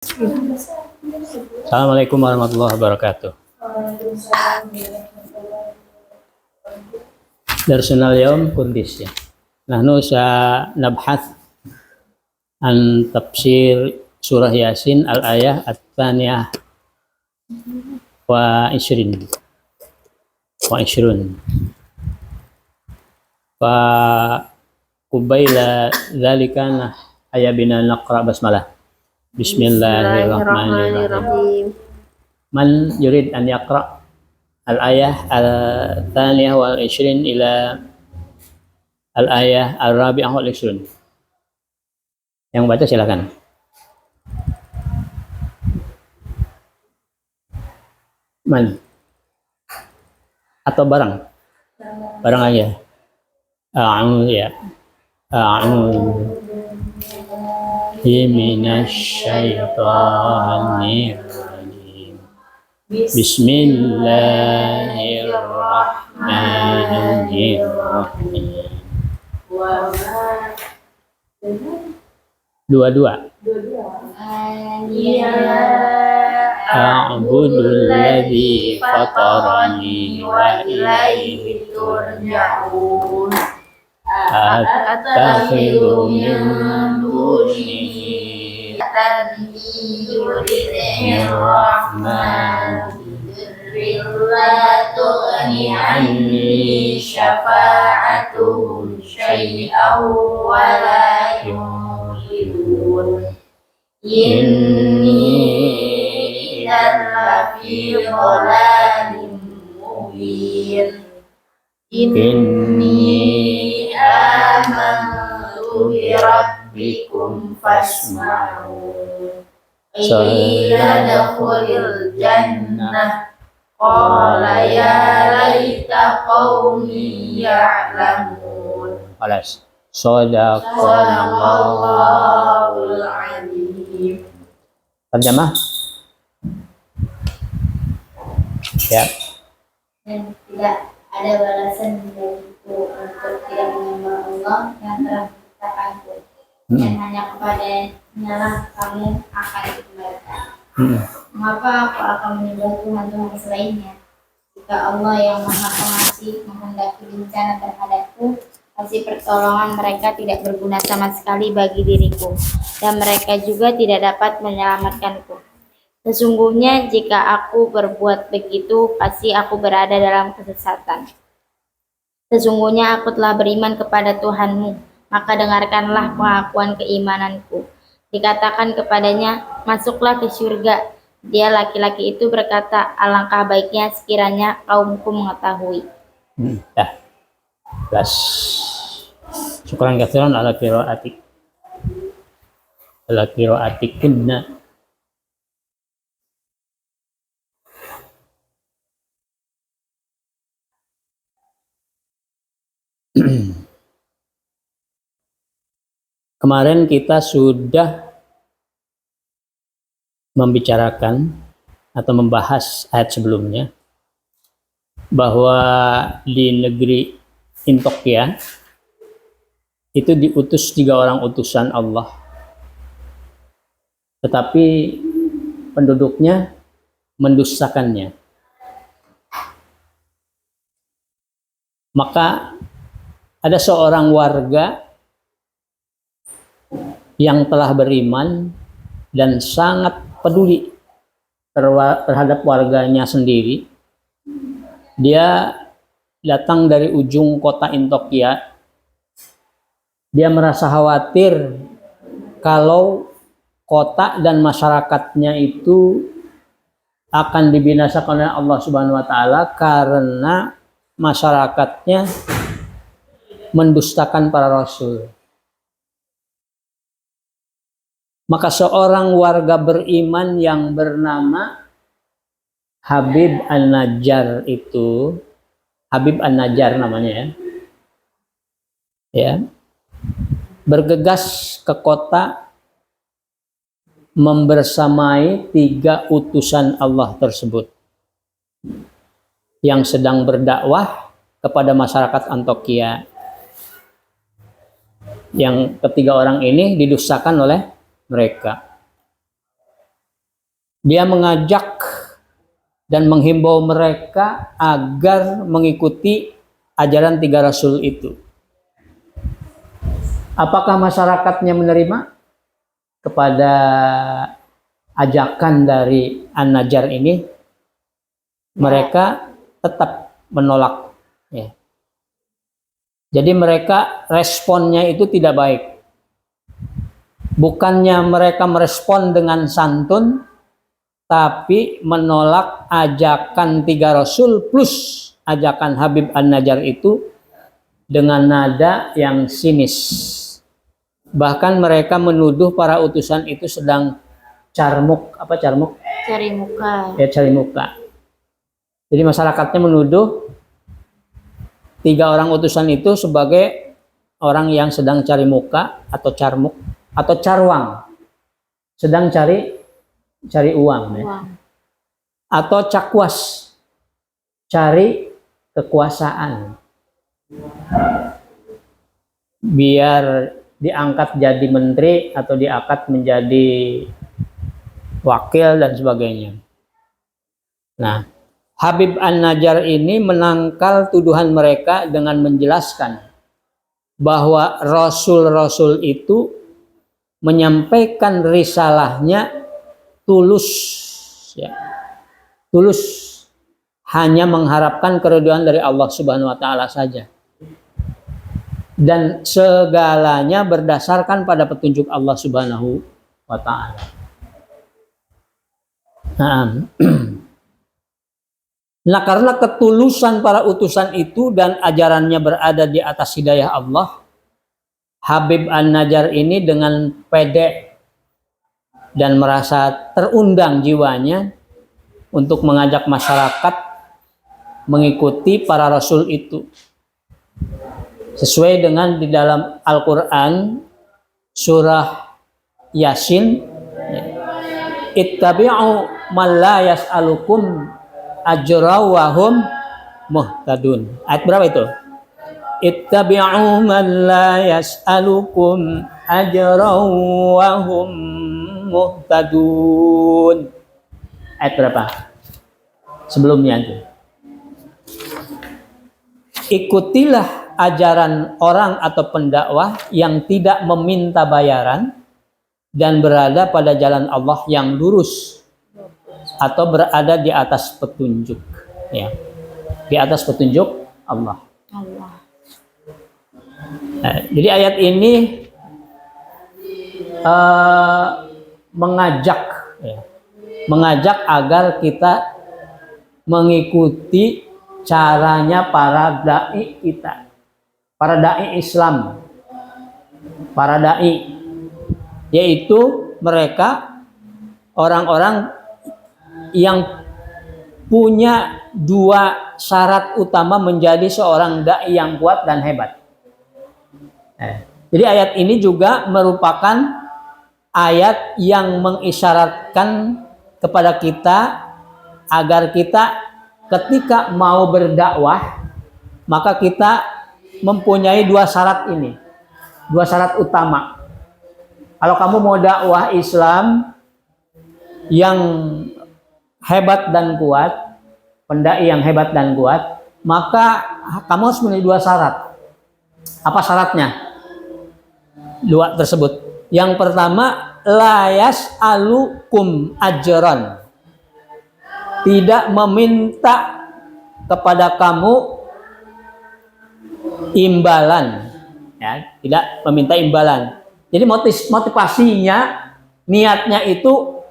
Assalamualaikum warahmatullahi wabarakatuh. Darsuna al-yawm kundis ya. Nahnu nabhath an tafsir surah Yasin al-ayah at-thaniyah wa ishrun. Fa qubayla dzalika ayabina naqra basmalah. Bismillahirrahmanirrahim. Man yurid an yaqra al-ayah al-thaniyah wal ishrin ila al-ayah al-rabi'ah wal ishrin. Yang baca silakan. Man atau barang? Barang aja. Ya. Minasyaitonir rajim. Bismillahirrahmanirrahim. Dua-dua. A'budul ladzi fatarani wa ilaihi turja'un. Attakhidhu min dunihi rahman la tughni anni syafa'atuhum syai'aw wa la yu'minun. Inni idzan lafi dhalalin mubin. Inni amantu bi rabbikum fasma'un. Qila dakhulil jannah qala ya laita qaumi ya'lamun. Alas. Shadaqallahul azim. Terjemah? Ya. Dan tidak ada balasan bagiku untuk tidak menyembah Allah yang telah menciptakanku, dan hanya kepadanya lah kamu akan dikembalikan. Mengapa aku akan menyembah Tuhan selainnya? Jika Allah yang Maha Pengasih menghendaki bencana terhadapku, pasti pertolongan mereka tidak berguna sama sekali bagi diriku, dan mereka juga tidak dapat menyelamatkanku. Sesungguhnya jika aku berbuat begitu, pasti aku berada dalam kesesatan. Sesungguhnya aku telah beriman kepada Tuhanmu, maka dengarkanlah pengakuan keimananku. Dikatakan kepadanya, masuklah ke surga. Dia laki-laki itu berkata, alangkah baiknya sekiranya kaumku mengetahui. Syukran katsiran ala qiraatikunna. Kemarin kita sudah membicarakan atau membahas ayat sebelumnya bahwa di negeri Intokia itu diutus 3 orang utusan Allah, tetapi penduduknya mendustakannya. Maka ada seorang warga yang telah beriman dan sangat peduli terhadap warganya sendiri. Dia datang dari ujung kota Intokia. Dia merasa khawatir kalau kota dan masyarakatnya itu akan dibinasakan oleh Allah Subhanahu wa taala karena masyarakatnya mendustakan para rasul. Maka seorang warga beriman yang bernama Habib An-Najjar itu, Habib An-Najjar namanya ya, bergegas ke kota membersamai 3 utusan Allah tersebut yang sedang berdakwah kepada masyarakat Antokia. Yang ketiga orang ini didustakan oleh mereka. Dia mengajak dan menghimbau mereka agar mengikuti ajaran 3 rasul itu. Apakah masyarakatnya menerima kepada ajakan dari An-Najjar ini? Mereka tetap menolak. Ya. Jadi mereka responnya itu tidak baik. Bukannya mereka merespon dengan santun, tapi menolak ajakan 3 rasul plus ajakan Habib An-Najjar itu dengan nada yang sinis. Bahkan mereka menuduh para utusan itu sedang carmuk. Apa carmuk? Cari muka. Ya, cari muka. Jadi masyarakatnya menuduh 3 orang utusan itu sebagai orang yang sedang cari muka atau carmuk atau carwang, sedang cari uang, ya. Atau cakwas, cari kekuasaan biar diangkat jadi menteri atau diangkat menjadi wakil dan sebagainya. Nah, Habib An-Najjar ini menangkal tuduhan mereka dengan menjelaskan bahwa rasul-rasul itu menyampaikan risalahnya tulus, ya. Tulus, hanya mengharapkan keridhaan dari Allah Subhanahu wa taala saja. Dan segalanya berdasarkan pada petunjuk Allah Subhanahu wa taala. Nah, karena ketulusan para utusan itu dan ajarannya berada di atas hidayah Allah, Habib An-Najjar ini dengan pede dan merasa terundang jiwanya untuk mengajak masyarakat mengikuti para rasul itu. Sesuai dengan di dalam Al-Quran surah Yasin, ittabi'u man la yas'alukum ajra wa hum muhtadun. Ayat berapa itu? Ittabi'u man la yas'alukum ajra wa hum muhtadun. Ayat berapa? Sebelumnya itu. Ikutilah ajaran orang atau pendakwah yang tidak meminta bayaran dan berada pada jalan Allah yang lurus atau berada di atas petunjuk, ya, di atas petunjuk Allah. Nah, jadi ayat ini mengajak agar kita mengikuti caranya para dai kita, para dai Islam, para dai, yaitu mereka orang-orang yang punya 2 syarat utama menjadi seorang dai yang kuat dan hebat. Jadi ayat ini juga merupakan ayat yang mengisyaratkan kepada kita agar kita ketika mau berdakwah, maka kita mempunyai 2 syarat ini, 2 syarat utama. Kalau kamu mau dakwah Islam yang hebat dan kuat, pendai yang hebat dan kuat, maka kamu harus memiliki 2 syarat. Apa syaratnya? 2 tersebut. Yang pertama, la yas'alukum ajran. Tidak meminta kepada kamu imbalan, ya, tidak meminta imbalan. Jadi motivasinya, niatnya itu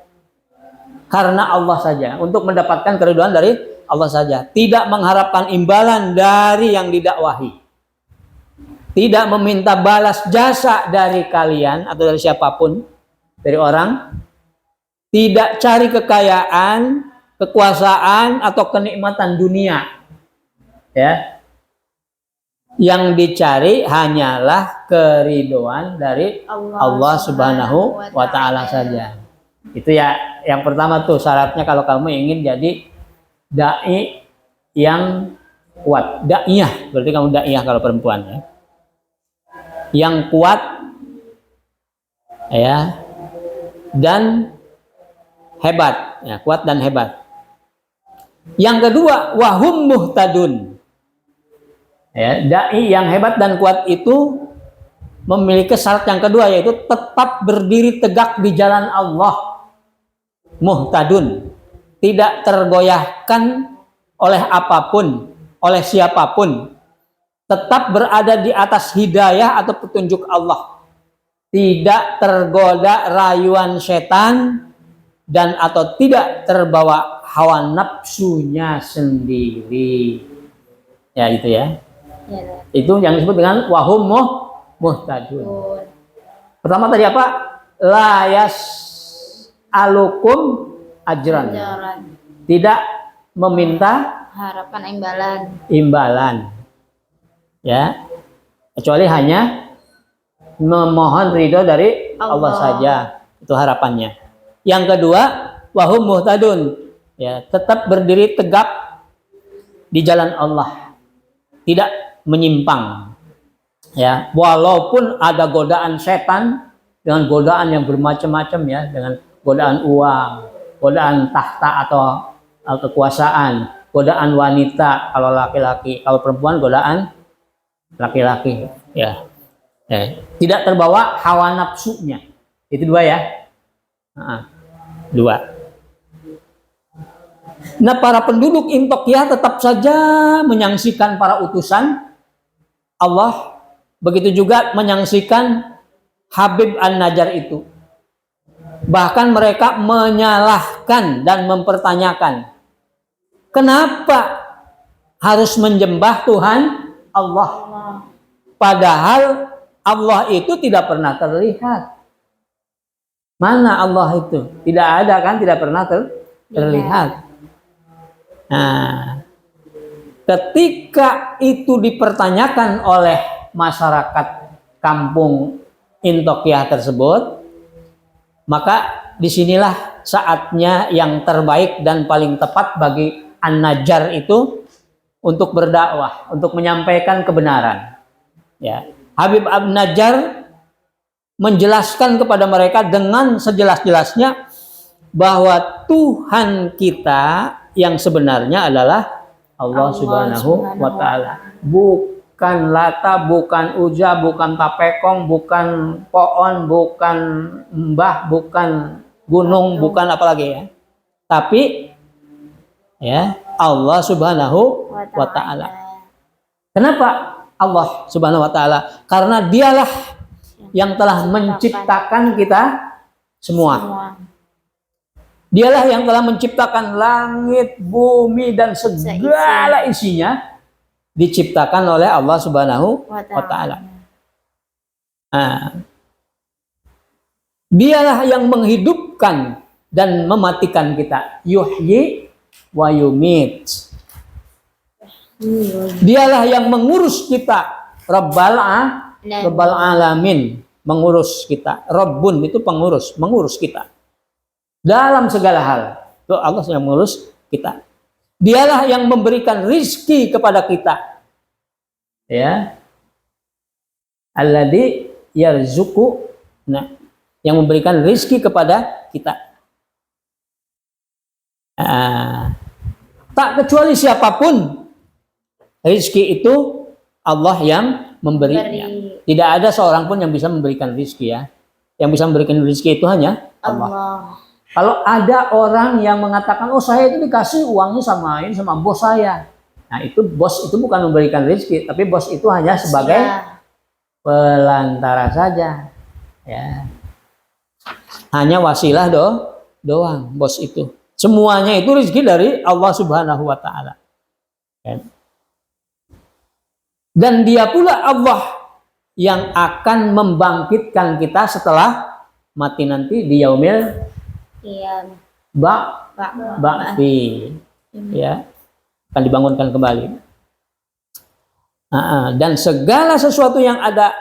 karena Allah saja, untuk mendapatkan keridhaan dari Allah saja, tidak mengharapkan imbalan dari yang didakwahi, tidak meminta balas jasa dari kalian atau dari siapapun, dari orang, tidak cari kekayaan, kekuasaan atau kenikmatan dunia, ya. Yang dicari hanyalah keridhaan dari Allah Subhanahu wa taala saja. Itu ya yang pertama tuh syaratnya kalau kamu ingin jadi dai yang kuat. Daiyah, berarti kamu daiyah kalau perempuan, ya. Yang kuat, ya, dan hebat. ya, kuat dan hebat. Yang kedua, wahum muhtadun. Ya, dai yang hebat dan kuat itu memiliki syarat yang kedua, yaitu tetap berdiri tegak di jalan Allah. Muhtadun, tidak tergoyahkan oleh apapun, oleh siapapun, tetap berada di atas hidayah atau petunjuk Allah, tidak tergoda rayuan setan dan atau tidak terbawa hawa nafsunya sendiri. Ya itu ya. Ya. Itu yang disebut dengan wahum muhtadun. Pertama tadi apa? Layas alukum ajran. Tidak meminta Harapan imbalan. imbalan. Ya. Kecuali hanya memohon ridho dari Allah saja. Itu harapannya. Yang kedua, wahum muhtadun. Ya, tetap berdiri tegak di jalan Allah. Tidak menyimpang. Ya, walaupun ada godaan setan dengan godaan yang bermacam-macam ya, dengan godaan uang, godaan tahta atau kekuasaan, godaan wanita kalau laki-laki, kalau perempuan godaan laki-laki ya. Tidak terbawa hawa nafsunya. Itu dua ya. Dua. Nah, para penduduk Intokiyah tetap saja menyaksikan para utusan Allah. Begitu juga menyaksikan Habib An-Najjar itu. Bahkan mereka menyalahkan dan mempertanyakan, kenapa harus menyembah Tuhan Allah? Padahal Allah itu tidak pernah terlihat. Mana Allah itu? Tidak ada kan? Tidak pernah terlihat. Nah, ketika itu dipertanyakan oleh masyarakat kampung Intokiyah tersebut, maka disinilah saatnya yang terbaik dan paling tepat bagi An-Najjar itu untuk berdakwah, untuk menyampaikan kebenaran. Ya, Habib An-Najjar menjelaskan kepada mereka dengan sejelas-jelasnya bahwa Tuhan kita yang sebenarnya adalah Allah Subhanahu wa Ta'ala. Bukan Lata, bukan Uja, bukan Tapekong, bukan Poon, bukan Mbah, bukan gunung, bukan apa lagi ya. Tapi ya Allah Subhanahu wa Ta'ala. Kenapa Allah Subhanahu wa Ta'ala? Karena dialah yang telah menciptakan kita semua. Dialah yang telah menciptakan langit, bumi, dan segala isinya diciptakan oleh Allah Subhanahu wa Ta'ala. Nah, dialah yang menghidupkan dan mematikan kita. Yuhyi wa yumit. Dialah yang mengurus kita. Rabbal alamin, mengurus kita. Rabbun itu pengurus, mengurus kita. Dalam segala hal, itu Allah yang mengurus kita. Dialah yang memberikan rizki kepada kita. Ya. Alladzi yarzuqu, nah, yang memberikan rizki kepada kita. Tak kecuali siapapun, rizki itu Allah yang memberinya. Tidak ada seorang pun yang bisa memberikan rizki ya. Yang bisa memberikan rizki itu hanya Allah. Kalau ada orang yang mengatakan, oh saya itu dikasih uangnya sama bos saya. Nah itu bos itu bukan memberikan rezeki, tapi bos itu hanya sebagai pelantara saja. Ya. Hanya wasilah doang bos itu. Semuanya itu rezeki dari Allah Subhanahu wa Ta'ala. Ya. Dan dia pula Allah yang akan membangkitkan kita setelah mati nanti di yaumil ba'fi, ya, akan dibangunkan kembali. Dan segala sesuatu yang ada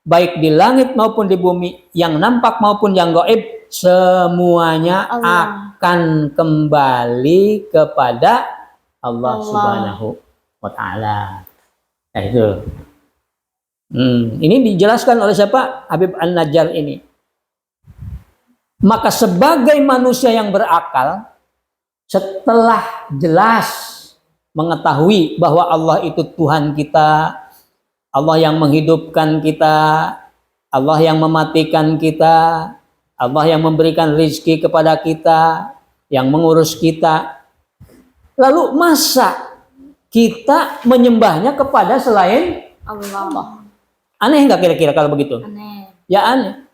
baik di langit maupun di bumi, yang nampak maupun yang gaib, semuanya akan kembali kepada Allah Subhanahu wa Ta'ala. Nah, itu. Ini dijelaskan oleh siapa? Habib An-Najjar ini. Maka sebagai manusia yang berakal, setelah jelas mengetahui bahwa Allah itu Tuhan kita, Allah yang menghidupkan kita, Allah yang mematikan kita, Allah yang memberikan rezeki kepada kita, yang mengurus kita. Lalu masa kita menyembahnya kepada selain Allah. Aneh nggak kira-kira kalau begitu? Aneh. Ya aneh.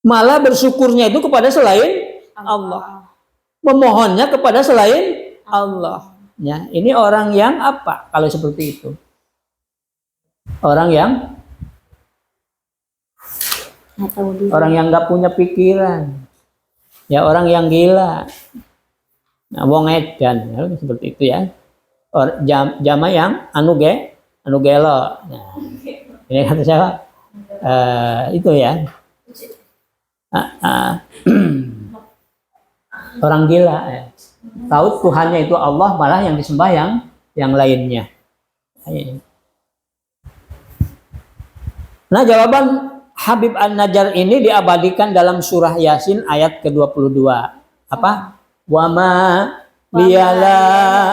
Malah bersyukurnya itu kepada selain Allah. Memohonnya kepada selain Allah. Ya, ini orang yang apa kalau seperti itu? Orang yang nggak punya pikiran. Ya, orang yang gila. Nah, wong edan, ya, seperti itu ya. Jama yang anu gelo. Nah, ini kata siapa? Itu ya. Orang gila ya. Tahu Tuhannya itu Allah, malah yang disembah yang lainnya. Nah, jawaban Habib An-Najjar ini diabadikan dalam surah Yasin ayat ke-22. Apa? Wa ma liyala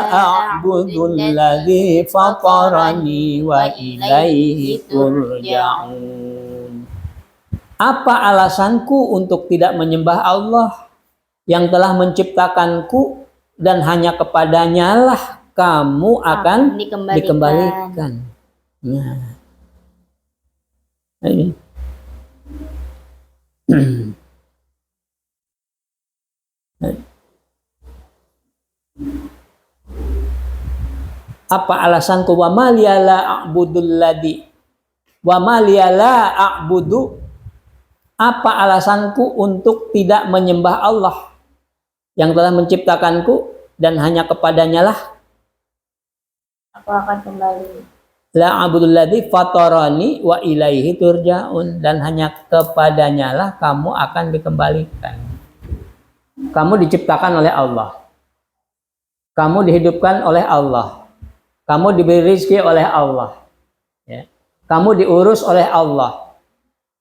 a'budul ladzi fatarani wa ilaihi turja'un. Apa alasanku untuk tidak menyembah Allah yang telah menciptakanku dan hanya kepadanya lah kamu akan dikembalikan. Nah, ini. Apa alasanku? Wa ma liyala a'budul ladzi wa ma liyala a'budu. Apa alasanku untuk tidak menyembah Allah yang telah menciptakanku dan hanya kepadanya lah aku akan kembali. La a'budul ladzi fatarani wa ilaihi turja'un, dan hanya kepadanya lah kamu akan dikembalikan. Kamu diciptakan oleh Allah. Kamu dihidupkan oleh Allah. Kamu diberi rezeki oleh Allah. Ya. Kamu diurus oleh Allah.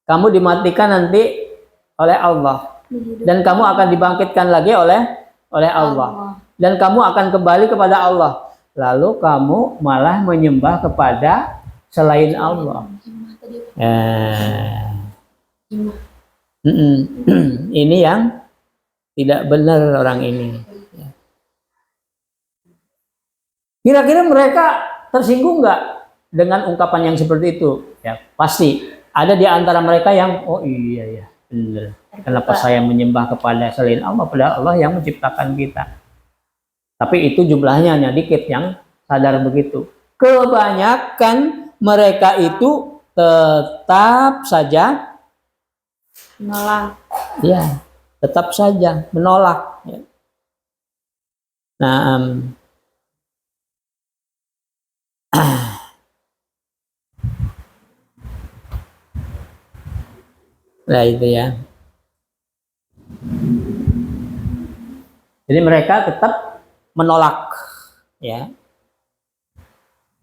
Kamu dimatikan nanti oleh Allah. Dan kamu akan dibangkitkan lagi oleh Allah. Dan kamu akan kembali kepada Allah. Lalu kamu malah menyembah kepada selain Allah. Ini yang tidak benar orang ini. Kira-kira mereka tersinggung nggak dengan ungkapan yang seperti itu? Ya, pasti. Ada di antara mereka yang, oh iya ya, benar. Kenapa saya menyembah kepada selain Allah, padahal Allah yang menciptakan kita. Tapi itu jumlahnya hanya dikit yang sadar begitu. Kebanyakan mereka itu tetap saja menolak. Ya, tetap saja menolak. Ya. Nah, nah itu ya. Jadi mereka tetap menolak, ya.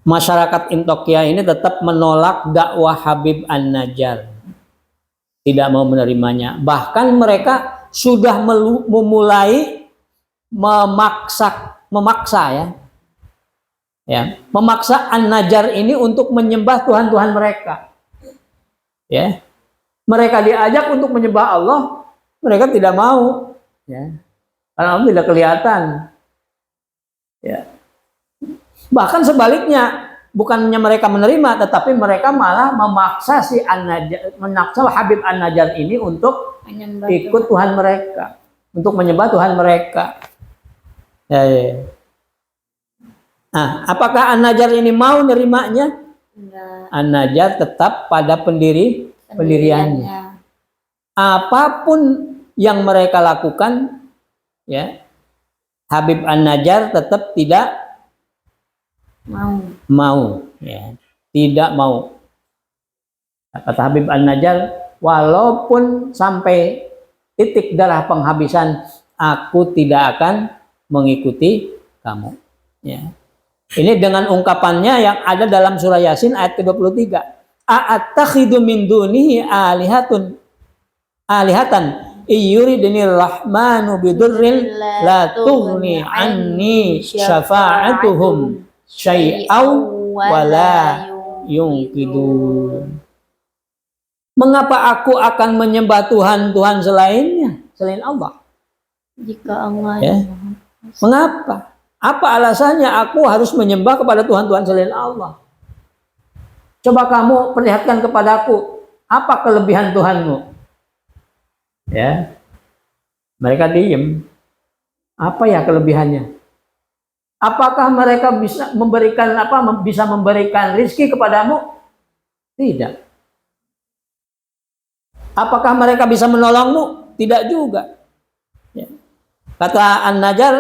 Masyarakat Intokia ini tetap menolak dakwah Habib An-Najjar, tidak mau menerimanya. Bahkan mereka sudah memulai memaksa ya, memaksa An-Najjar ini untuk menyembah Tuhan-Tuhan mereka, ya. Mereka diajak untuk menyembah Allah, mereka tidak mau, ya. Karena Allah tidak kelihatan, ya. Bahkan sebaliknya, bukannya mereka menerima, tetapi mereka malah memaksa si An-Najjar, memaksa Habib An-Najjar ini untuk menyembah ikut Tuhan mereka, untuk menyembah Tuhan mereka. Ya. Nah, apakah An-Najjar ini mau nerimanya? Enggak. An-Najjar tetap pada pendiriannya. Apapun yang mereka lakukan, ya, Habib An-Najjar tetap tidak mau, ya, tidak mau. Kata Habib An-Najjar, walaupun sampai titik darah penghabisan, aku tidak akan mengikuti kamu. Ya. Ini dengan ungkapannya yang ada dalam surah Yasin ayat ke-23. A'attakhidu min dunihi alihatan iyuridnir rahmanu bidurril la tughni anni syafa'atuhum syai'aw wala yungkidun. Mengapa aku akan menyembah Tuhan-Tuhan selain Allah? Jika Allah Ya. Mengapa? Apa alasannya aku harus menyembah kepada Tuhan-Tuhan selain Allah? Coba kamu perlihatkan kepadaku, apa kelebihan Tuhanmu? Ya. Mereka diem. Apa ya kelebihannya? Apakah mereka bisa memberikan rizki kepadamu? Tidak. Apakah mereka bisa menolongmu? Tidak juga. Ya. Kata An-Najjar,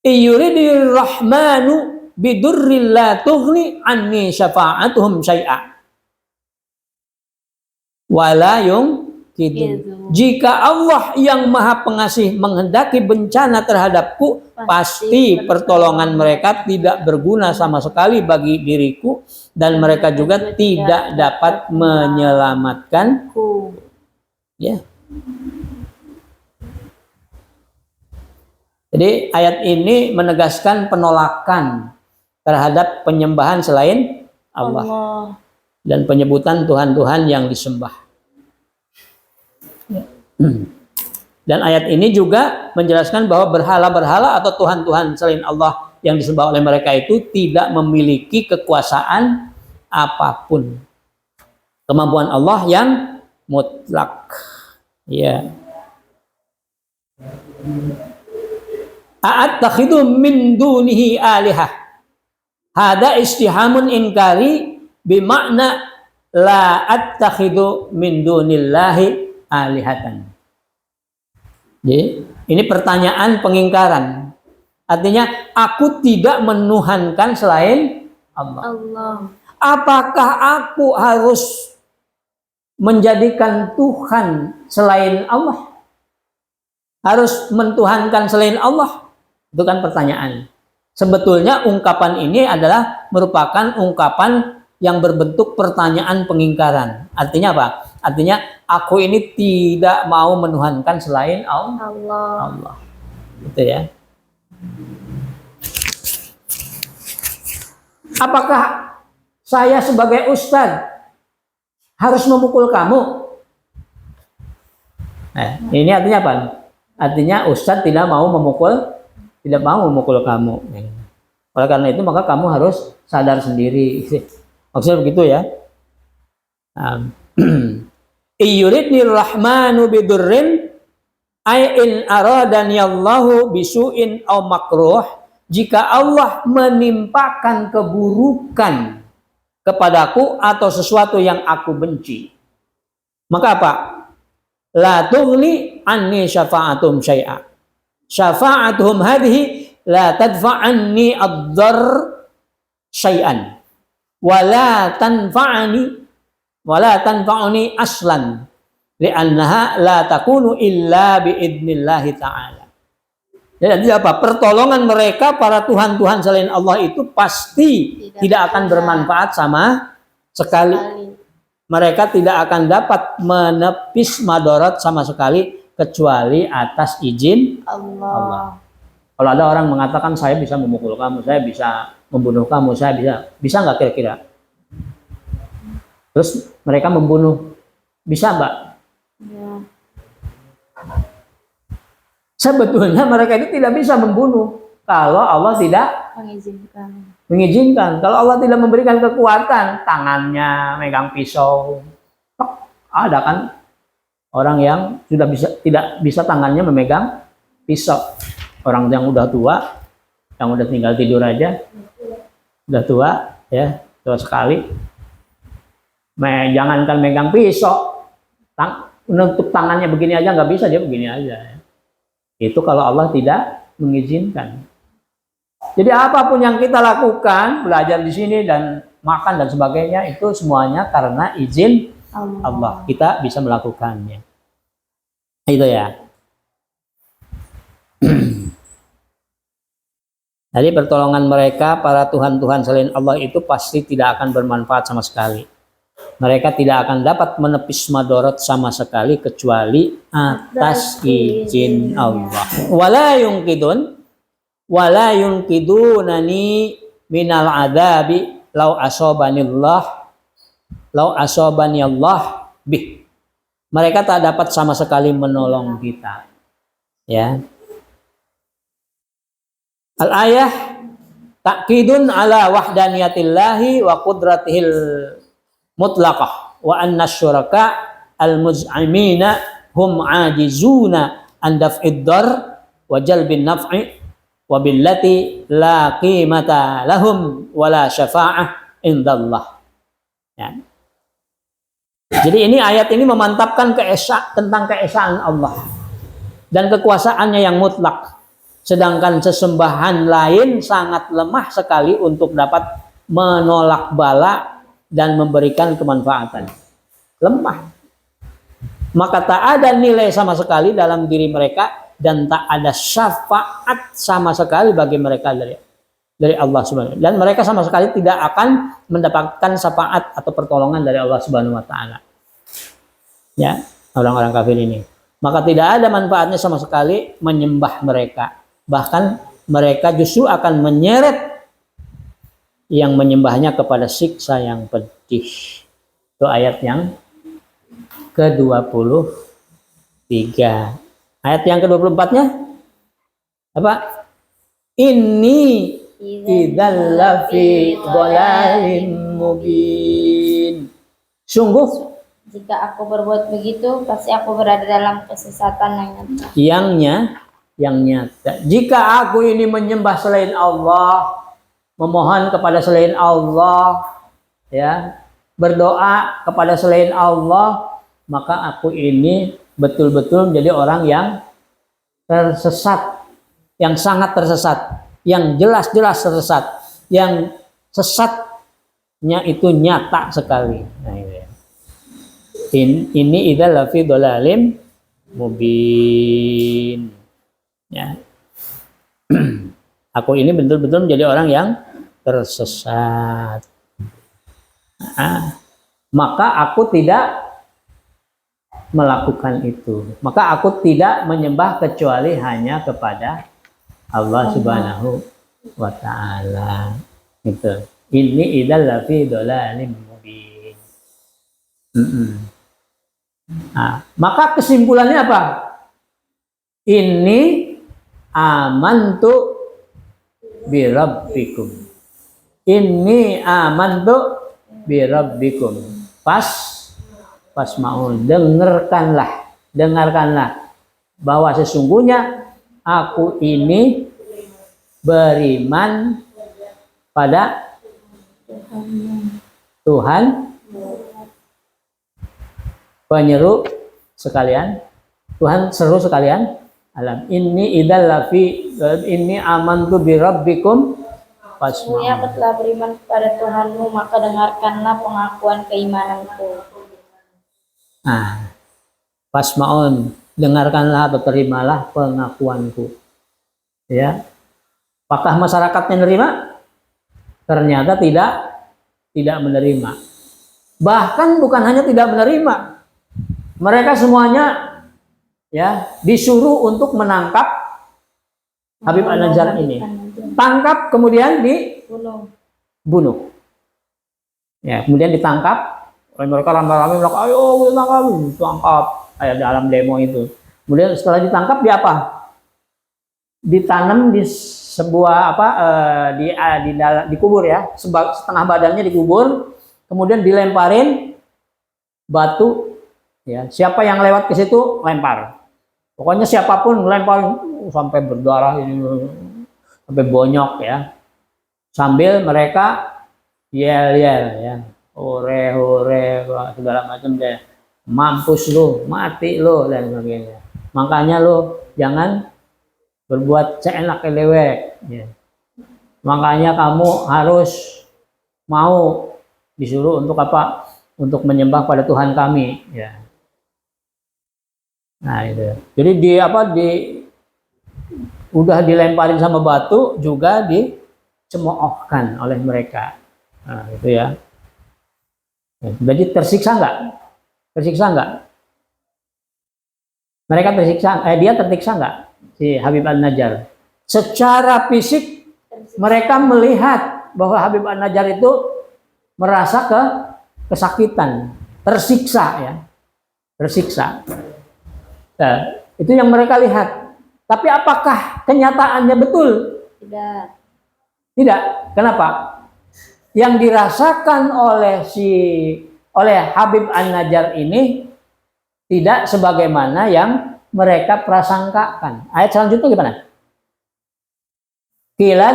iyuridir rahmanu bidurril la tughni anni syafa'atuhum syai'a wala yungkidun. Jika Allah yang Maha Pengasih menghendaki bencana terhadapku, pasti pertolongan mereka tidak berguna sama sekali bagi diriku, dan mereka juga tidak dapat menyelamatkanku. Ya. Jadi ayat ini menegaskan penolakan terhadap penyembahan selain Allah dan penyebutan Tuhan-Tuhan yang disembah. Dan ayat ini juga menjelaskan bahwa berhala-berhala atau Tuhan-Tuhan selain Allah yang disembah oleh mereka itu tidak memiliki kekuasaan apapun. Kemampuan Allah yang mutlak. Ya. A'attakhidhu min dunihi alihah. Hada istihamun inkari bimakna la attakhidhu min dunillahi alihatan. Jadi, ini pertanyaan pengingkaran. Artinya, aku tidak menuhankan selain Allah. Apakah aku harus menjadikan Tuhan selain Allah? Harus mentuhankan selain Allah? Itu kan pertanyaan. Sebetulnya ungkapan ini adalah merupakan ungkapan yang berbentuk pertanyaan pengingkaran. Artinya apa? Artinya aku ini tidak mau menuhankan selain Allah. Gitu ya. Apakah saya sebagai ustadz harus memukul kamu? Nah, ini artinya apa? Artinya ustadz tidak mau memukul kamu. Oleh karena itu maka kamu harus sadar sendiri. Maksudnya begitu ya. Iyuridnir rahmanu bidurrin ay in aradani Allahu bisu'in aw makruh. Jika Allah menimpakan keburukan kepadaku atau sesuatu yang aku benci, maka apa? La tughni anni syafa'atum syai'a. Syafa'atuhum hadhihi la tadfa'anni ad-dar syai'an. Wala tanfa'uni aslan. Li'annaha la takunu illa biidnillahi ta'ala. Jadi apa? Pertolongan mereka para Tuhan-Tuhan selain Allah itu pasti tidak akan bermanfaat sama sekali. Mereka tidak akan dapat menepis madarat sama sekali kecuali atas izin Allah. Kalau ada orang mengatakan saya bisa memukul kamu, saya bisa membunuh kamu, saya bisa nggak kira-kira? Terus mereka membunuh, bisa nggak? Ya. Sebetulnya mereka itu tidak bisa membunuh kalau Allah tidak mengizinkan. Kalau Allah tidak memberikan kekuatan, tangannya megang pisau, ada kan orang yang tidak bisa tangannya memegang pisau. Orang yang udah tua, yang udah tinggal tidur aja, udah tua, ya tua sekali. Jangankan megang pisau, untuk tangannya begini aja nggak bisa, dia begini aja. Itu kalau Allah tidak mengizinkan. Jadi apapun yang kita lakukan, belajar di sini dan makan dan sebagainya, itu semuanya karena izin Allah. Kita bisa melakukannya. Itu ya. Jadi pertolongan mereka para Tuhan-Tuhan selain Allah itu pasti tidak akan bermanfaat sama sekali. Mereka tidak akan dapat menepis madorot sama sekali kecuali atas izin Allah. Wala yungkidunani minal adabi lau asobani Allah bih. Mereka tak dapat sama sekali menolong kita. Ya. Al-ayah ta'kidun ala wahdaniyatillahi wa qudratihil mutlaqah wa anna syuraka al-muz'imina hum ajizuna an daf'id dar wa jalbin naf'i wa billati la qimata lahum wa la syafa'ah indallah. Ya. Jadi ini ayat ini memantapkan tentang keesaan Allah dan kekuasaannya yang mutlak. Sedangkan sesembahan lain sangat lemah sekali untuk dapat menolak bala dan memberikan kemanfaatan. Lemah. Maka tak ada nilai sama sekali dalam diri mereka dan tak ada syafaat sama sekali bagi mereka dari Allah Subhanahu wa taala. Dan mereka sama sekali tidak akan mendapatkan syafaat atau pertolongan dari Allah Subhanahu wa taala. Ya, orang-orang kafir ini. Maka tidak ada manfaatnya sama sekali menyembah mereka. Bahkan mereka justru akan menyeret yang menyembahnya kepada siksa yang pedih. Itu ayat yang ke-23. Ayat yang ke-24-nya apa? Inni idzal lafi dhalalin mubin. Sungguh jika aku berbuat begitu, pasti aku berada dalam kesesatan yang nyata. Yang nyata. Jika aku ini menyembah selain Allah, memohon kepada selain Allah, ya, berdoa kepada selain Allah, maka aku ini betul-betul menjadi orang yang tersesat, yang sangat tersesat, yang jelas-jelas tersesat, yang sesatnya itu nyata sekali. Nah, ini idzal lafi dhalalim mubin. Ya. Aku ini betul-betul menjadi orang yang tersesat. Maka aku tidak melakukan itu. Maka aku tidak menyembah kecuali hanya kepada Allah Subhanahu wa taala. Gitu. Ini idzal lafi dhalalim mubin. Maka kesimpulannya apa? Ini amantu birabbikum. Inni amantu birabbikum. Pas mau dengarkanlah bahwa sesungguhnya aku ini beriman pada Tuhan penyeru sekalian, Tuhan seru sekalian. Alam ini idzal lafi ini amantu birabbikum Sesungguhnya aku telah beriman kepada Tuhanmu, maka dengarkanlah pengakuan keimananku. Fasma'un, dengarkanlah atau terimalah pengakuanku. Ya. Apakah masyarakatnya menerima? Ternyata tidak menerima. Bahkan bukan hanya tidak menerima. Mereka semuanya ya disuruh untuk menangkap Habib An-Najjar ini. Tangkap kemudian dibunuh. Ya, kemudian ditangkap oleh mereka ramai-ramai bilang, ayo tangkap, kayak dalam demo itu. Kemudian setelah ditangkap dia apa? Ditanam di sebuah dikubur ya, setengah badannya dikubur, kemudian dilemparin batu. Ya, siapa yang lewat ke situ lempar. Pokoknya siapapun lempar sampai berdarah ini, sampai bonyok ya. Sambil mereka yel-yel ya, hore segala macam deh. Mampus lu, mati lu dan sebagainya. Makanya lu jangan berbuat seenak lewek. Ya. Makanya kamu harus mau disuruh untuk apa? Untuk menyembah pada Tuhan kami. Ya. Nah itu. Jadi udah dilemparin sama batu juga dicemoohkan oleh mereka. Nah itu ya. Jadi tersiksa nggak? Tersiksa nggak? Mereka tersiksa, dia tersiksa nggak? Si Habib An-Najjar. Secara fisik mereka melihat bahwa Habib An-Najjar itu merasa kesakitan, tersiksa ya, tersiksa. Nah, itu yang mereka lihat. Tapi apakah kenyataannya betul? Tidak. Tidak. Kenapa? Yang dirasakan oleh Habib An-Najjar ini tidak sebagaimana yang mereka prasangkakan. Ayat selanjutnya gimana? Qila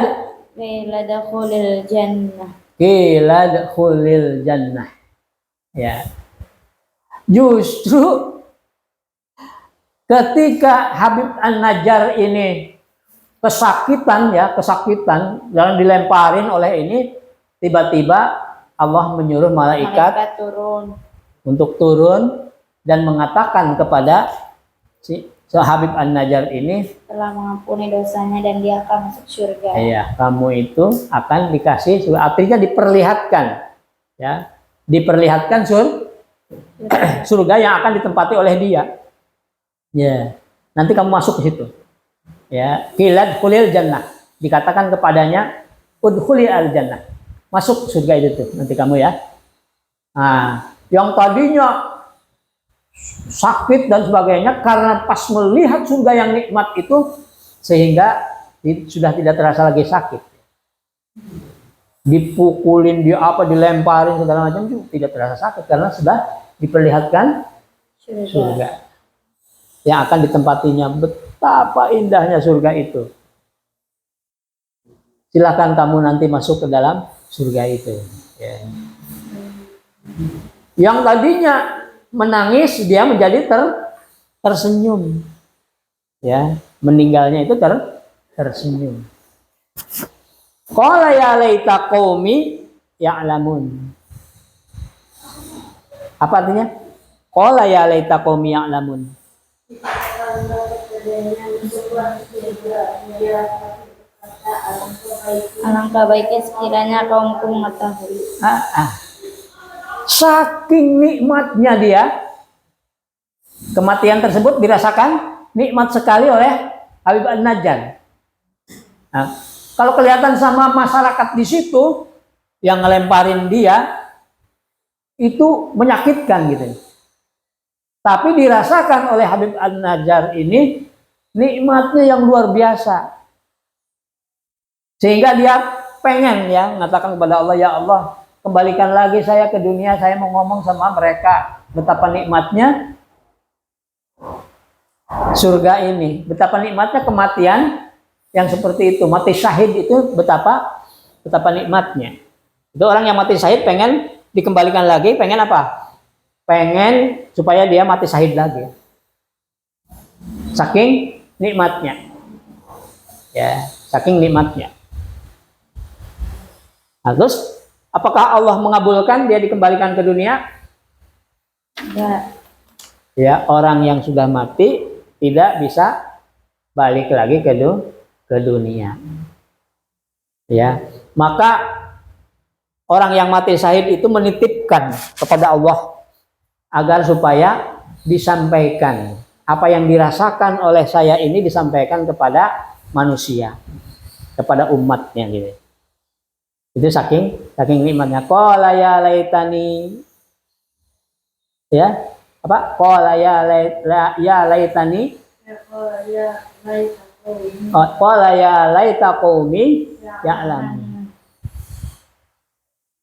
Dakhulil jannah. Qila dkhulil jannah. Ya. Justru ketika Habib An-Najjar ini kesakitan dan dilemparin oleh ini, tiba-tiba Allah menyuruh malaikat turun untuk turun dan mengatakan kepada si Habib An-Najjar ini, telah mengampuni dosanya dan dia akan masuk surga. Iya, kamu itu akan dikasih surga. Artinya diperlihatkan, ya, diperlihatkan surga yang akan ditempati oleh dia. Ya, nanti kamu masuk ke situ. Ya, qila dkhulil jannah. Dikatakan kepadanya, udkhuli al jannah. Masuk surga itu tuh nanti kamu ya. Nah, yang tadinya sakit dan sebagainya karena pas melihat surga yang nikmat itu sehingga sudah tidak terasa lagi sakit. Dipukulin, dilemparin segala macam juga tidak terasa sakit karena sudah diperlihatkan surga yang akan ditempatinya. Betapa indahnya surga itu. Silakan kamu nanti masuk ke dalam surga itu. Ya. Yang tadinya menangis dia menjadi tersenyum, ya, meninggalnya itu tersenyum. Qala ya laita qaumi ya'lamun. Apa artinya? Qala ya laita qaumi ya'lamun. Alangkah baiknya sekiranya kaumku mengetahui. Saking nikmatnya dia, kematian tersebut dirasakan nikmat sekali oleh Habib An-Najjar. Nah, kalau kelihatan sama masyarakat di situ yang ngelemparin dia itu menyakitkan gitu. Tapi dirasakan oleh Habib An-Najjar ini nikmatnya yang luar biasa. Sehingga dia pengen ya mengatakan kepada Allah, ya Allah, kembalikan lagi saya ke dunia, saya mau ngomong sama mereka betapa nikmatnya surga ini, betapa nikmatnya kematian yang seperti itu, mati syahid itu betapa nikmatnya. Itu orang yang mati syahid pengen dikembalikan lagi, pengen apa? Pengen supaya dia mati syahid lagi. Saking nikmatnya. Ya, saking nikmatnya. Nah, terus apakah Allah mengabulkan dia dikembalikan ke dunia? Enggak. Ya, orang yang sudah mati tidak bisa balik lagi ke dunia. Ya, maka orang yang mati syahid itu menitipkan kepada Allah agar supaya disampaikan apa yang dirasakan oleh saya ini disampaikan kepada manusia, kepada umatnya gitu. Itu saking nikmatnya. Qala ya laitani, ya apa? Qala ya laitani, qala ya laita qaumi ya'lamun.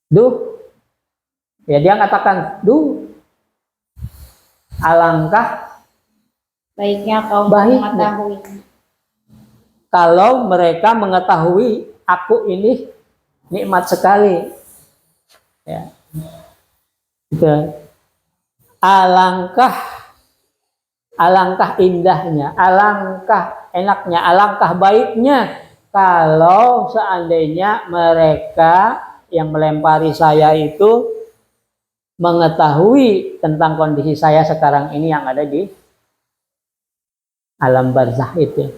Duh, ya dia katakan, duh, alangkah baiknya kaum mengetahui. Kalau mereka mengetahui aku ini nikmat sekali, ya. Gitu. Alangkah indahnya, alangkah enaknya, alangkah baiknya kalau seandainya mereka yang melempari saya itu mengetahui tentang kondisi saya sekarang ini yang ada di alam barzakh itu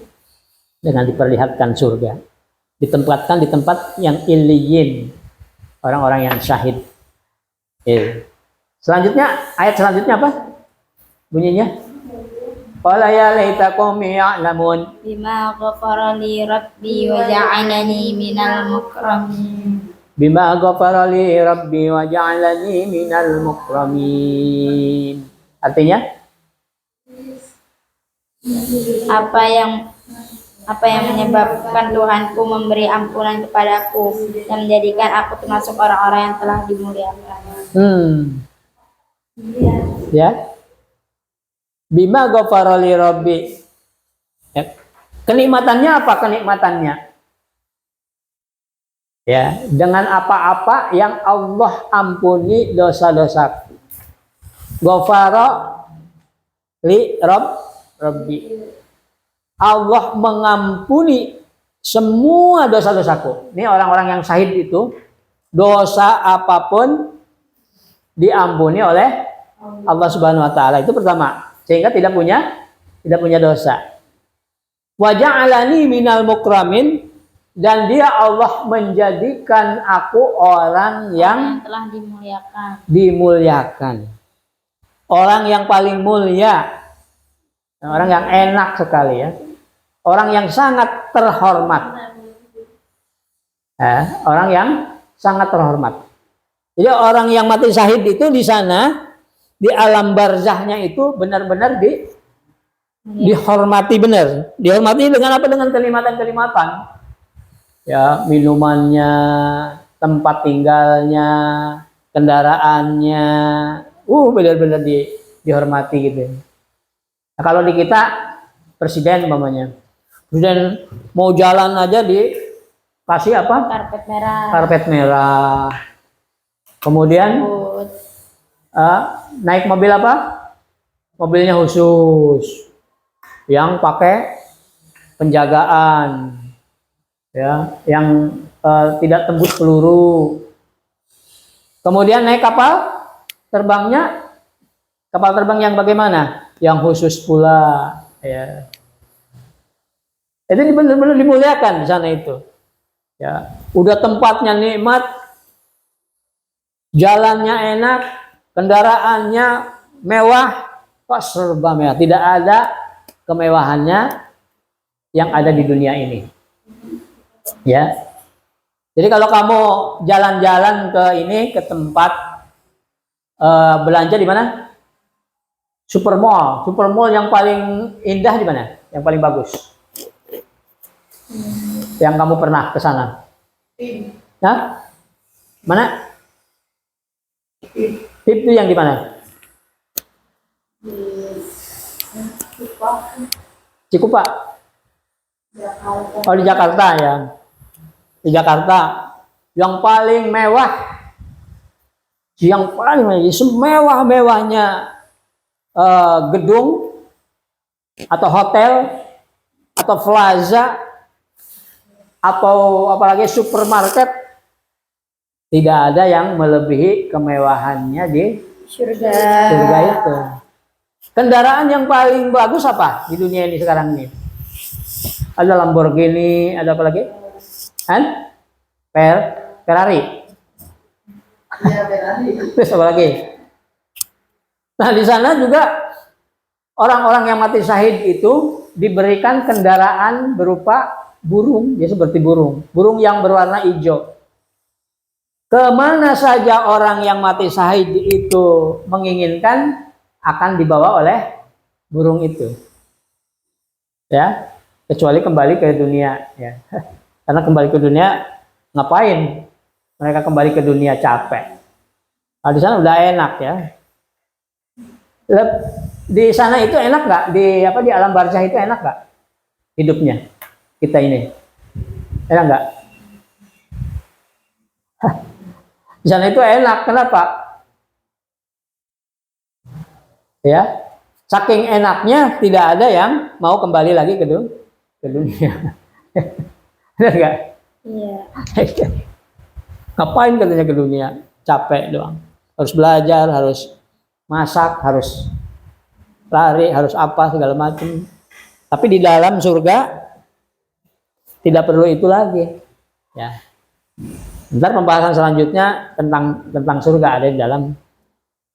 dengan diperlihatkan surga, ditempatkan di tempat yang iliyin, orang-orang yang syahid. Selanjutnya, ayat selanjutnya apa? Bunyinya? Qala ya laita qaumi ya'lamun. Bima ghafara li rabbi wa ja'alani minal mukramin. Bima ghafara li rabbi wa ja'alani minal mukramin. Artinya? Apa yang menyebabkan Tuhanku memberi ampunan kepadaku dan menjadikan aku termasuk orang-orang yang telah dimuliakan. Ya. Bima ghafara li rabbi. Ya. Kenikmatannya apa kenikmatannya? Ya, dengan apa-apa yang Allah ampuni dosa-dosaku. Ghafara li rabbi. Allah mengampuni semua dosa-dosaku. Ini orang-orang yang syahid itu, dosa apapun diampuni oleh Allah Subhanahu wa taala. Itu pertama, sehingga tidak punya dosa. Wa ja'alani minal mukramin, dan dia Allah menjadikan aku orang yang telah dimuliakan. Orang yang paling mulia. Orang yang enak sekali ya. Orang yang sangat terhormat. Orang yang sangat terhormat. Jadi orang yang mati syahid itu di sana, di alam barzahnya itu benar-benar dihormati benar. Dihormati dengan apa? Dengan kenikmatan-kenikmatan. Ya, minumannya, tempat tinggalnya, kendaraannya, benar-benar dihormati gitu. Nah, kalau di kita presiden mamanya, presiden mau jalan aja dikasih apa? Karpet merah. Kemudian naik mobil apa? Mobilnya khusus, yang pakai penjagaan, ya, yang tidak tembus peluru. Kemudian naik kapal terbang yang bagaimana? Yang khusus pula, ya. Itu benar-benar dimuliakan di sana itu. Ya, udah tempatnya nikmat, jalannya enak, kendaraannya mewah, serba mewah. Tidak ada kemewahannya yang ada di dunia ini. Ya. Jadi kalau kamu jalan-jalan ke tempat belanja di mana? Supermall yang paling indah di mana? Yang paling bagus? Yang kamu pernah ke sana? Nah, mana? Tip itu yang di mana? Cikupa. Oh, di Jakarta ya. Di Jakarta yang paling mewah, semewah-mewahnya gedung atau hotel atau plaza atau apalagi supermarket, tidak ada yang melebihi kemewahannya di surga itu. Kendaraan yang paling bagus apa di dunia ini sekarang ini? Ada Lamborghini, ada apa lagi? Ferrari. Iya, Ferrari. Terus apa lagi? Nah, di sana juga orang-orang yang mati syahid itu diberikan kendaraan berupa burung, ya seperti burung yang berwarna hijau. Kemana saja orang yang mati syahid itu menginginkan akan dibawa oleh burung itu. Ya, kecuali kembali ke dunia, ya. Karena kembali ke dunia ngapain? Mereka kembali ke dunia capek. Nah, di sana udah enak ya. Di sana itu enak nggak? Di alam barzah itu enak nggak hidupnya kita ini? Enak nggak? Di sana itu enak. Kenapa? Ya, saking enaknya tidak ada yang mau kembali lagi ke dunia. Benar nggak? Iya. Ngapain katanya ke dunia? Capek doang. Harus belajar, harus masak, harus lari, harus apa segala macam. Tapi di dalam surga tidak perlu itu lagi. Ya. Ntar pembahasan selanjutnya tentang surga ada di dalam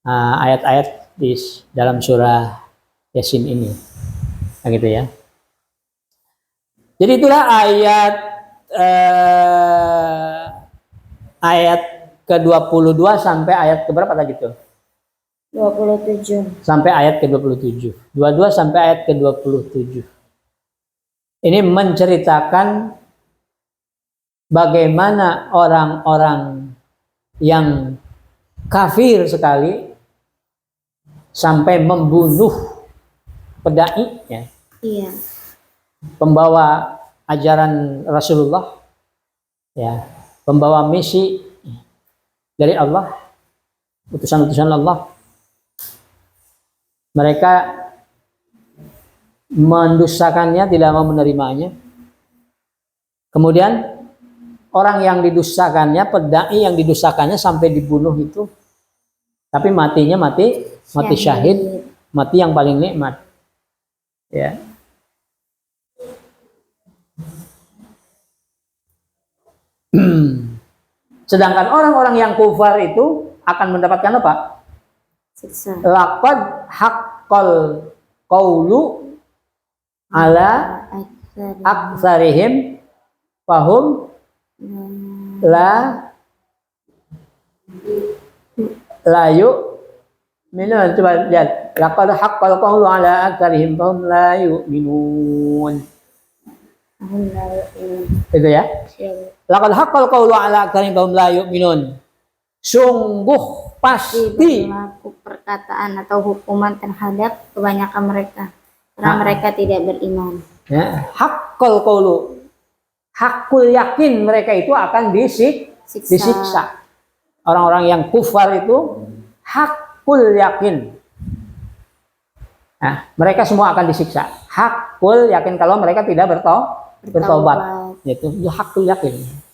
ayat-ayat di dalam surah Yasin ini. Nah, gitu ya. Jadi itulah ayat ke-22 sampai ayat ke berapa tadi tuh? 27. Sampai ayat ke-27. 22 sampai ayat ke-27. Ini menceritakan bagaimana orang-orang yang kafir sekali sampai membunuh pedai, ya, Iya. pembawa ajaran Rasulullah, ya, pembawa misi dari Allah, utusan-utusan Allah. Mereka mendustakannya, tidak mau menerimanya. Kemudian orang yang didustakannya, pedai yang didustakannya sampai dibunuh itu, tapi matinya mati syahid, mati yang paling nikmat. Ya. Sedangkan orang-orang yang kufar itu akan mendapatkan apa? Siksa. Laqad haqqal qawlu ala aktsarihim fahum la yu'minun. Coba lihat, laqad haqqal qawlu ala aktsarihim fahum la yu'minun. Itu ya. Laqad haqqal qawlu ala aktsarihim fahum la yu'minun. Sungguh pasti berlaku perkataan atau hukuman terhadap kebanyakan mereka karena mereka tidak beriman. Ya, haqqal qawlu, hakul yakin mereka itu akan disiksa. Orang-orang yang kufar itu hakul yakin. Nah, mereka semua akan disiksa. Hakul yakin kalau mereka tidak bertobat. Itu hakul yakin.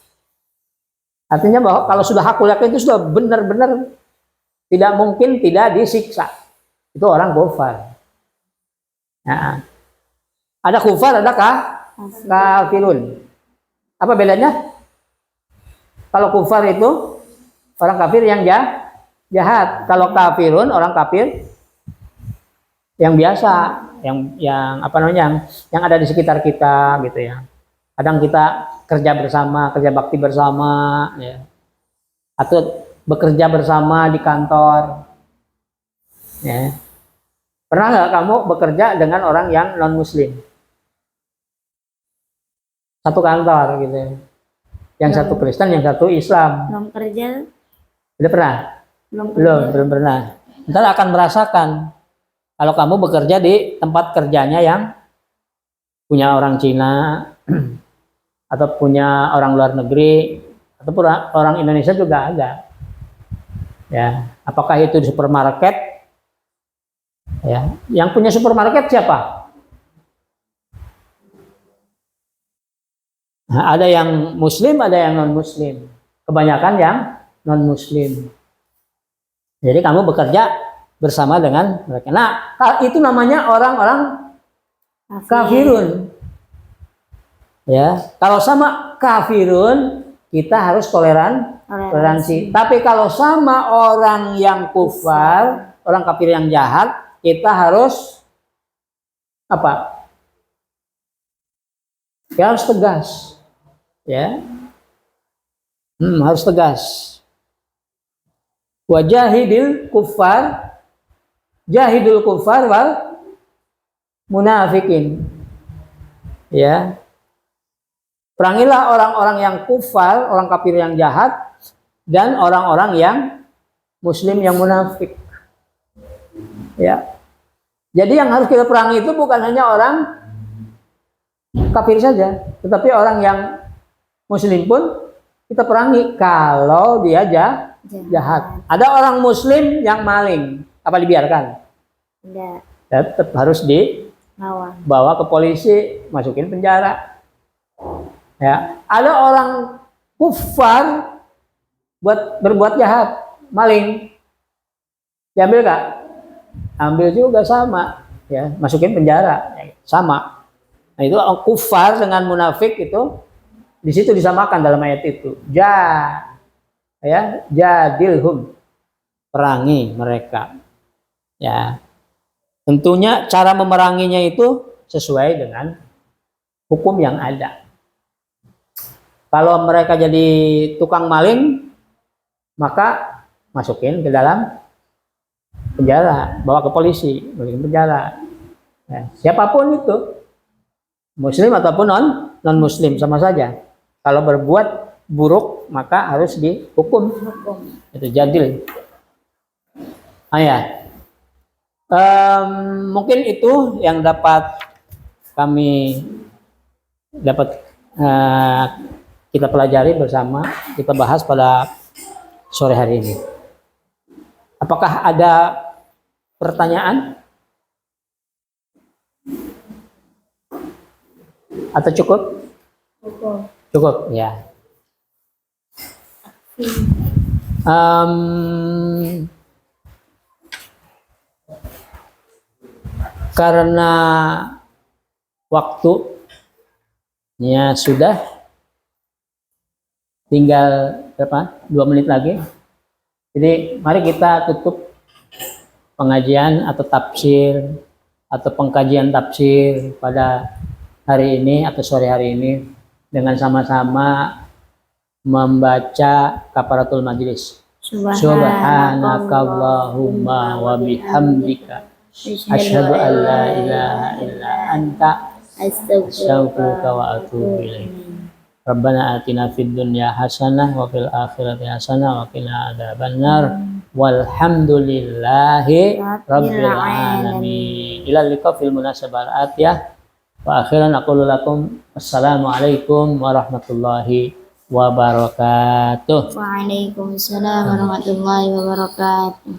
Artinya bahwa kalau sudah hakul yakin itu sudah benar-benar tidak mungkin tidak disiksa. Itu orang kufar. Nah, ada kufar, ada kafirun. Apa bedanya? Kalau kufar itu orang kafir yang jahat. Kalau kafirun orang kafir yang biasa, yang apa namanya, yang ada di sekitar kita gitu ya. Kadang kita kerja bersama, kerja bakti bersama, ya, atau bekerja bersama di kantor. Ya. Pernah nggak kamu bekerja dengan orang yang non Muslim? Satu kantor gitu ya. Yang satu Kristen, yang satu Islam. Belum kerja? Udah pernah? Belum pernah. Ntar akan merasakan kalau kamu bekerja di tempat kerjanya yang punya orang Cina atau punya orang luar negeri ataupun orang Indonesia juga ada. Ya, apakah itu di supermarket? Ya, yang punya supermarket siapa? Nah, ada yang Muslim, ada yang non Muslim. Kebanyakan yang non Muslim. Jadi kamu bekerja bersama dengan mereka. Nah, itu namanya orang-orang kafirun. Ya, kalau sama kafirun kita harus toleransi. Tapi kalau sama orang yang kufar, orang kafir yang jahat, kita harus apa? Ya, harus tegas. Ya. Harus tegas. Wajahidil kufar, jahidul kufar wal munafikin. Ya. Perangilah orang-orang yang kufar, orang kafir yang jahat, dan orang-orang yang Muslim yang munafik. Ya. Jadi yang harus kita perangi itu bukan hanya orang kafir saja, tetapi orang yang Muslim pun kita perangi kalau dia jahat. Ada orang Muslim yang maling, apa dibiarkan? Tidak. Tetap harus dibawa ke polisi, masukin penjara. Ya, ada orang kufar berbuat jahat, maling, diambil gak? Ambil juga sama, ya, masukin penjara, ya, sama. Nah itu kufar dengan munafik itu di situ disamakan dalam ayat itu. Jadilhum, perangi mereka. Ya, tentunya cara memeranginya itu sesuai dengan hukum yang ada. Kalau mereka jadi tukang maling, maka masukin ke dalam penjara, bawa ke polisi, masukin penjara. Ya, siapapun itu, muslim ataupun non muslim sama saja. Kalau berbuat buruk maka harus dihukum. Itu jadil. Mungkin itu yang dapat kami kita pelajari bersama, kita bahas pada sore hari ini. Apakah ada pertanyaan? Atau cukup? Cukup, ya. Karena waktunya sudah tinggal berapa? 2 menit lagi. Jadi mari kita tutup pengajian atau tafsir atau pengkajian tafsir pada hari ini atau sore hari ini dengan sama-sama membaca kafaratul majlis. Subhanakallahumma wa bihamdika asyhadu an la ilaha illa anta astaghfiruka wa atubu ilaik. Rabbana atina fid dunya hasanah wa fil akhirati hasanah wa qina adzabannar. Walhamdulillahi rabbil alamin. Ila liqa fil munasabatil atiyah. Wa akhiran aqulu lakum assalamualaikum warahmatullahi wabarakatuh. Waalaikumsalam warahmatullahi wabarakatuh.